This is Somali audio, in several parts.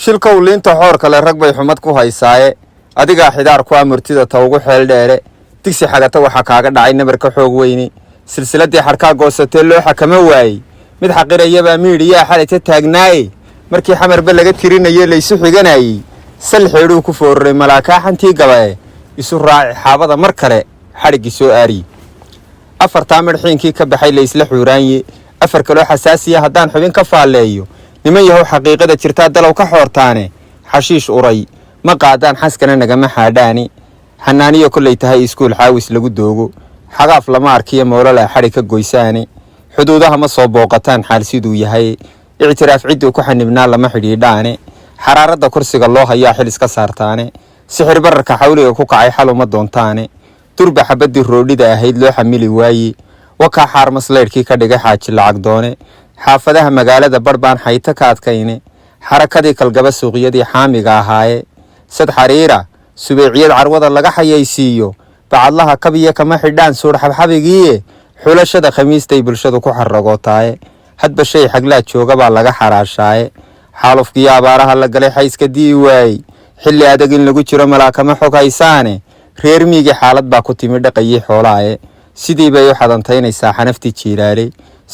shilka uu liinta xoor kale rag bay xumad ku haysaaye adiga xidaar ku amurtida ta ugu xeel dheere digsi xagata waxa kaaga dhacay nabarka xoog weyni silsiladii xarka goosatay loo xakama waayay mid xaqirayaba miiriya xalay taagnaaye markii xamarba laga tirinayay laysu xiganayay salxeedu ku foorray malaaka xantii gabae isu raaci xaabada mar kale xarigi soo aari afarta marxiinkii ka baxay la isla xuuraanye afar kale xasaasiya hadaan xubin ka faaleeyo niman yahow xaqiiqada jirta dalow ka xoortaane xashiish uray ma qaadaan xaskana nagama xaadhaani xanaaniyo kulay tahay iskuul xaawis lagu doogo xagaaf lama arkiyo moolala xari ka goysaane xuduudaha ma soo booqataan xaal siduu yahay ictiraaf ciduu ku xanibnaa lama xidhiidhaane xaraarada kursiga loo hayaa xil iska saartaane sixir bararka xawliga ku kacay xal uma doontaane durba xabadii roodhida ahayd loo xamili waaye wakaa xaar masleydhkii ka dhigay xaaji lacag doone xaafadaha magaalada barbaan xayta ka adkayne xarakadii kalgaba suuqyadii xaamiga ahaaye sad xariira subeeciyad carwada laga xayaysiiyo bacadlaha kabiya kama xidhaan suur xabxabigiiye xulashada khamiistay bulshadu ku xaragootaye hadba shay xaglaa jooga baa laga xaraashaaye xaalufkii abaaraha la galay xayska dii waayey xilli adag in lagu jiro malaakama xog haysaane reer miigi xaalad baa ku timi dhaqayii xoolaaye sidii bay u xadantaynaysaa xanaftii jiilaale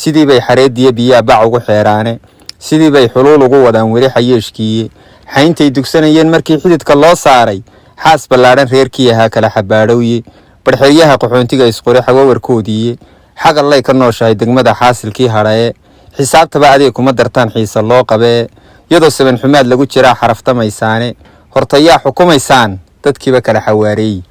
sidii bay xareediya biyaa bac ugu xeeraane sidii bay xuluul ugu wadaan weli xayeeshkiiye xayntay dugsanayeen markii xididka loo saaray xaas ballaadhan reerkii ahaa kala xabaadhowye barxeryaha qaxoontiga isqore xawawarkoodiiye xagallay ka nooshahay degmada xaasilkii hadhaye xisaabtaba adeeg kuma dartaan xiisa loo qabee iyadoo saban xumaad lagu jiraa xaraftamaysaane hortayaa xukumaysaan dadkiiba kala xawaareeyey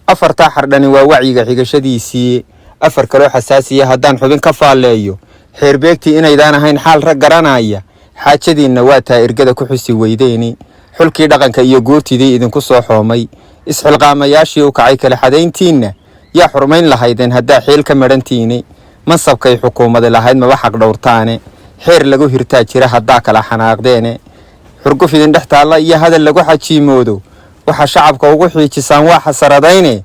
afartaa xardhani waa wacyiga xigashadiisii afar kaloo xasaasiya haddaan xubin ka faalleeyo xeerbeegtii inaydaan ahayn xaal rag garanaya xaajadiinna waa taa ergada ku xusi weydeyni xulkii dhaqanka iyo guurtidii idinku soo xoomay isxilqaamayaashii u kacay kala xadayntiinna yaa xurmayn lahaydeen haddaa xiil ka madhantiini mansabkay xukuumadi lahayd maba xaq dhowrtaane xeer lagu hirtaa jira haddaa kala xanaaqdeene xurguf idin dhex taalla iyo hadal lagu xajiimoodo waxa shacabka ugu xiijisaan waa xasaradayne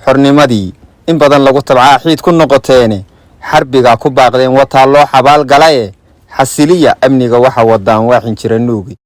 xornimadii in badan lagu tabcaa xiid ku noqoteene xarbigaa ku baaqdeen wataa loo xabaal galaye xasiliya amniga waxa wadaan waaxin jira nuugi